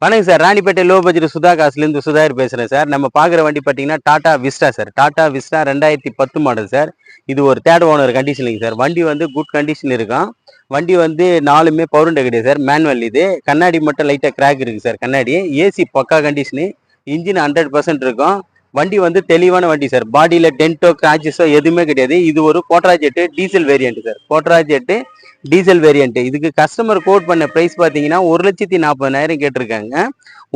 வணக்கம் sir. Ranipet low budget சுதா காசுலேருந்து சுதாகர் பேசுகிறேன் சார். நம்ம பார்க்குற வண்டி பார்த்தீங்கன்னா Tata Vista sir. Tata Vista 2010 model sir. இது ஒரு தேர்ட் ஓனர் கண்டிஷனிங் சார். வண்டி வந்து குட் கண்டிஷன் இருக்கும். வண்டி வந்து 4மே பவர் விண்டோ கிடையாது சார். மேனுவல் இது. கண்ணாடி மட்டும் லைட்டாக கிராக் இருக்குது சார். கண்ணாடி ஏசி பக்கா கண்டிஷனு. இன்ஜின் 100% இருக்கும். வண்டி வந்து தெளிவான வண்டி சார். பாடியில் டென்ட்டோ கிராச்சஸோ எதுவுமே கிடையாது. இது ஒரு Quadrajet diesel variant sir. Quadrajet diesel variant. இதுக்கு கஸ்டமர் கோட் பண்ண பிரைஸ் பார்த்தீங்கன்னா 1,40,000 கேட்டிருக்காங்க.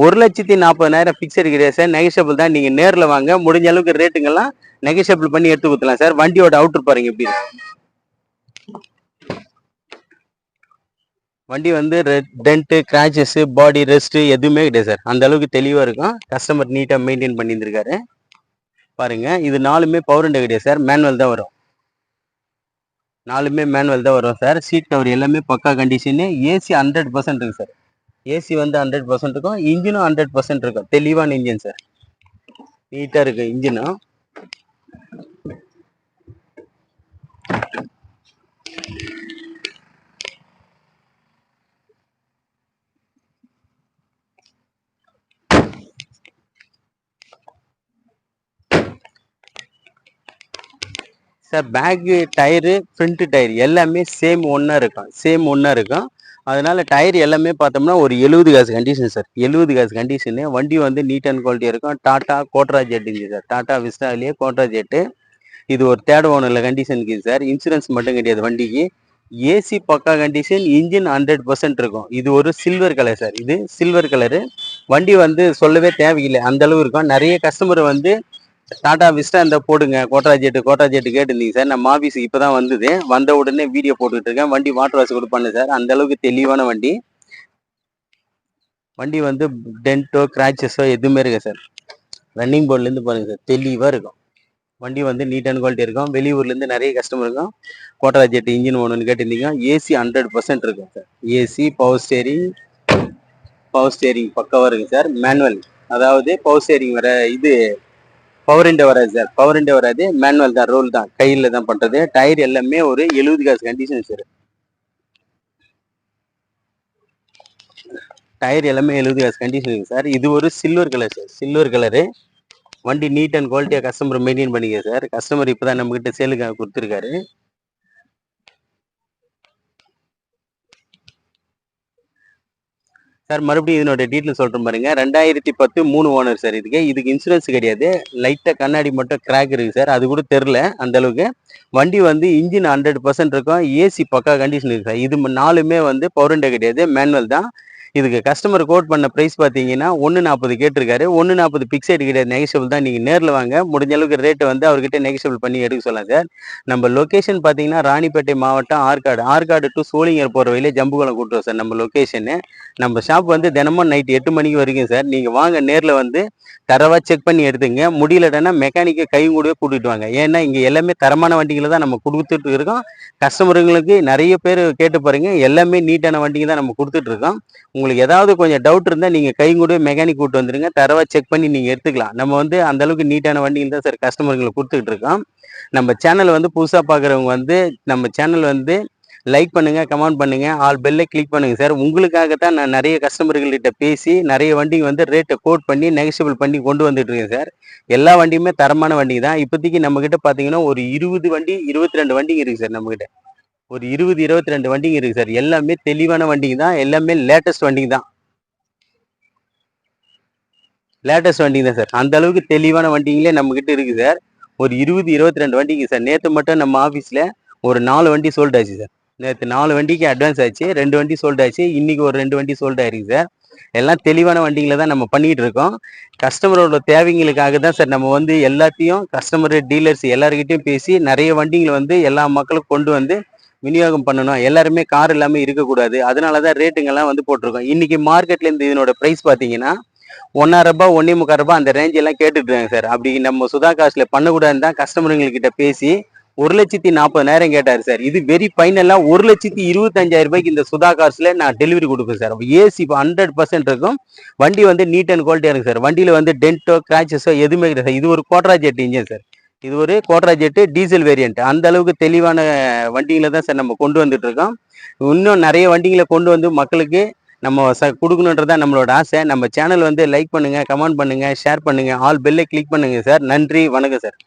1,40,000 ஃபிக்ஸட் கிடையாது சார். நெகஷியபிள் தான். நீங்கள் நேரில் வாங்க, முடிஞ்ச அளவுக்கு ரேட்டுங்கெல்லாம் நெகஷியபிள் பண்ணி எடுத்து கொடுத்துலாம் சார். வண்டியோட அவுட்ரு பாருங்க எப்படி இருக்கு. வண்டி வந்து டென்ட்டு கிராச்சஸ் பாடி ரெஸ்ட் எதுவுமே கிடையாது சார். அந்த அளவுக்கு தெளிவாக இருக்கும். கஸ்டமர் நீட்டாக மெயின்டைன் பண்ணியிருந்திருக்காரு பாருங்க. இது 4மே பவர் விண்டோ கிடையாது சார். மேனுவல் தான் வரும். 4மே மேனுவல் தான் வரும் சார். சீட் கவர் எல்லாமே பக்கா கண்டிஷனு. ஏசி 100% இருக்கு சார். ஏசி வந்து 100% இருக்கும். இன்ஜினும் 100% இருக்கும். தெளிவான இன்ஜின் சார். நீட்டாக இருக்கு இன்ஜினும். Sir back tyre front tyre எல்லாமே சேம் ஒன்றா இருக்கும். அதனால டயர் எல்லாமே பார்த்தோம்னா ஒரு 70 காசு கண்டிஷன் சார். 70 காசு கண்டிஷனு. வண்டி வந்து நீட் அண்ட் குவாலிட்டியாக இருக்கும். டாடா கோட்ரா ஜெட்டுங்க சார். டாடா விஸ்டாவிலேயே கோட்ரா ஜெட்டு. இது ஒரு தேர்ட் ஓனரில் கண்டிஷனுக்கு சார். இன்சூரன்ஸ் மட்டும் கிடையாது வண்டிக்கு. ஏசி பக்கா கண்டிஷன். இன்ஜின் 100% இருக்கும். இது ஒரு சில்வர் கலர் சார். இது சில்வர் கலரு. வண்டி வந்து சொல்லவே தேவையில்லை, அந்த அளவு இருக்கும். நிறைய கஸ்டமர் வந்து டாடா விஸ்டா இந்த போடுங்க கோட்ரா ஜெட்டு கேட்டுருந்தீங்க சார். நம்ம ஆஃபீஸுக்கு இப்போ தான் வந்த உடனே வீடியோ போட்டுக்கிட்டு இருக்கேன். வண்டி வாட்டர் வாஷ் கூட பண்ணு சார். அந்த அளவுக்கு தெளிவான வண்டி. வண்டி வந்து டென்ட்டோ கிராச்சஸோ எதுவுமே இருக்கு சார். ரன்னிங் போர்ட்லேருந்து பாருங்க சார், தெளிவாக இருக்கும். வண்டி வந்து நீட் அண்ட் குவாலிட்டி இருக்கும். வெளியூர்லேருந்து நிறைய கஸ்டமர் இருக்கும். கோட்ரா ஜெட் இன்ஜின் ஒன்றுன்னு கேட்டிருந்தீங்க. ஏசி 100% இருக்கும் சார். ஏசி பவர் ஸ்டேரிங் பக்கவாக இருக்குது சார். மேனுவல், அதாவது பவர் ஸ்டேரிங் வர இது பவர் விண்டோ வராது சார். பவர் விண்டோ வராது. மேனுவல் தான், ரோல் தான், கையில் தான் பண்ணுறது. டயர் எல்லாமே ஒரு 70 காசு கண்டிஷன் சார். டயர் எல்லாமே 70 காசு கண்டிஷன் இருக்குது சார். இது ஒரு silver colour sir. Silver colour. வண்டி நீட் அண்ட் குவாலிட்டியாக கஸ்டமர் மெயின்டைன் பண்ணிக்க சார். கஸ்டமர் இப்போ தான் நம்மக்கிட்ட சேலுக்காக கொடுத்துருக்காரு சார். மறுபடியும் இதனோட டீட்டெயில் சொல்கிறேன் பாருங்க. 2010 3 ஓனர் சார். இதுக்கு இன்சூரன்ஸ் கிடையாது. லைட்டாக கண்ணாடி மட்டும் கிராக் இருக்குது சார். அது கூட தெரில அந்த அளவுக்கு. வண்டி வந்து இன்ஜின் 100% இருக்கும். ஏசி பக்கா கண்டிஷன் இருக்குது சார். இது 4மே வந்து பவர் விண்டோ கிடையாது, மேனுவல் தான். இதுக்கு கஸ்டமர் கோட் பண்ண ப்ரைஸ் பார்த்தீங்கன்னா 1,40 கேட்டிருக்காரு. 1,40 பிக்சைடு கிடையாது, நெகஷியபிள் தான். நீங்கள் நேரில் வாங்க, முடிஞ்ச அளவுக்கு ரேட்டை வந்து அவர்கிட்ட நெகஷியபிள் பண்ணி எடுக்க சொல்லலாம் சார். நம்ம லொக்கேஷன் பார்த்தீங்கன்னா ராணிப்பேட்டை மாவட்டம் ஆற்காடு டு சோளிங்கர் போகிற வழியிலே ஜம்புகுளம் கூட்டுறோம் சார் நம்ம லொக்கேஷனு. நம்ம ஷாப் வந்து தினமும் நைட் 8 மணிக்கு வரைக்கும் சார். நீங்கள் வாங்க, நேரில் வந்து தரவாக செக் பண்ணி எடுத்துங்க. முடியலன்னா மெக்கானிக்கை கை கூடவே கூட்டிகிட்டு வாங்க. ஏன்னா இங்கே எல்லாமே தரமான வண்டிகளை தான் நம்ம கொடுத்துட்டு இருக்கோம். கஸ்டமருங்களுக்கு நிறைய பேர் கேட்டு பாருங்க, எல்லாமே நீட்டான வண்டிங்க தான் நம்ம கொடுத்துட்டு இருக்கோம். உங்களுக்கு ஏதாவது கொஞ்சம் டவுட் இருந்தால் நீங்கள் கை கூட மெக்கானிக் கூப்பிட்டு வந்துடுங்க. தரவாக செக் பண்ணி நீங்கள் எடுத்துக்கலாம். நம்ம வந்து அந்த அளவுக்கு நீட்டான வண்டிகள் தான் சார் கஸ்டமர்களுக்கு கொடுத்துக்கிட்டு இருக்கோம். நம்ம சேனல் வந்து புதுசாக பார்க்குறவங்க வந்து நம்ம சேனல் வந்து லைக் பண்ணுங்கள், கமெண்ட் பண்ணுங்கள், ஆல் பெல்லை கிளிக் பண்ணுங்கள் சார். உங்களுக்காகத்தான் நான் நிறைய கஸ்டமர்கள்கிட்ட பேசி நிறைய வண்டிங்க வந்து ரேட்டை கோட் பண்ணி நெகஷியபிள் பண்ணி கொண்டு வந்துட்டு இருக்கேன் சார். எல்லா வண்டியுமே தரமான வண்டிங்க தான். இப்போதைக்கு நம்மக்கிட்ட பார்த்தீங்கன்னா ஒரு 20 வண்டி 22 வண்டிங்க இருக்குது சார். நம்மக்கிட்ட ஒரு 22 வண்டிங்க இருக்கு சார். எல்லாமே தெளிவான வண்டிங்க தான். எல்லாமே லேட்டஸ்ட் வண்டிங்க தான். சார். அந்த அளவுக்கு தெளிவான வண்டிங்களே நம்ம கிட்ட இருக்கு சார். ஒரு 22 வண்டிங்க சார். நேற்று மட்டும் நம்ம ஆஃபீஸில் ஒரு 4 வண்டி சோல்ட் ஆச்சு சார். நேற்று 4 வண்டிக்கு அட்வான்ஸ் ஆச்சு. 2 வண்டி சோல்ட் ஆச்சு. இன்னைக்கு ஒரு 2 வண்டி சோல்ட் ஆயிருக்கு சார். எல்லாம் தெளிவான வண்டிங்களை தான் நம்ம பண்ணிட்டு இருக்கோம். கஸ்டமரோட தேவைங்களுக்காக தான் சார் நம்ம வந்து எல்லாத்தையும் கஸ்டமர் டீலர்ஸ் எல்லாருக்கிட்டையும் பேசி நிறைய வண்டிங்களை வந்து எல்லா மக்களுக்கும் கொண்டு வந்து விநியோகம் பண்ணணும். எல்லாருமே கார் இல்லாமல் இருக்கக்கூடாது. அதனாலதான் ரேட்டுங்கெல்லாம் வந்து போட்டிருக்கோம். இன்னைக்கு மார்க்கெட்ல இருந்து இதனோட பிரைஸ் பார்த்தீங்கன்னா 1,50,000 1,45,000 அந்த ரேஞ்ச் எல்லாம் கேட்டுட்டு இருக்காங்க சார். அப்படி நம்ம சுதா காசுல பண்ணக்கூடாதுன்னு தான் கஸ்டமருங்ககிட்ட பேசி 1,40,000 கேட்டாரு சார். இது வெரி ஃபைனலா 1,25,000 இந்த சுதா காசுல நான் டெலிவரி கொடுப்பேன் சார். ஏசி 100% இருக்கும். வண்டி வந்து நீட் அண்ட் குவாலிட்டியா இருக்கு சார். வண்டியில வந்து டென்ட்டோ கிராச்சஸோ எதுவுமே கிடையாது சார். இது ஒரு கோட்ரா ஜெட் இன்ஜின் சார். இது ஒரு கோட்ரா ஜெட்டு டீசல் வேரியன்ட். அந்த அளவுக்கு தெளிவான வண்டிகளை தான் சார் நம்ம கொண்டு வந்துட்டு இருக்கோம். இன்னும் நிறைய வண்டிகளை கொண்டு வந்து மக்களுக்கு நம்ம கொடுக்கணுன்றதான் நம்மளோட ஆசை. நம்ம சேனல் வந்து லைக் பண்ணுங்க, கமெண்ட் பண்ணுங்க, ஷேர் பண்ணுங்க, ஆல் பெல்லை கிளிக் பண்ணுங்க சார். நன்றி, வணக்கம் சார்.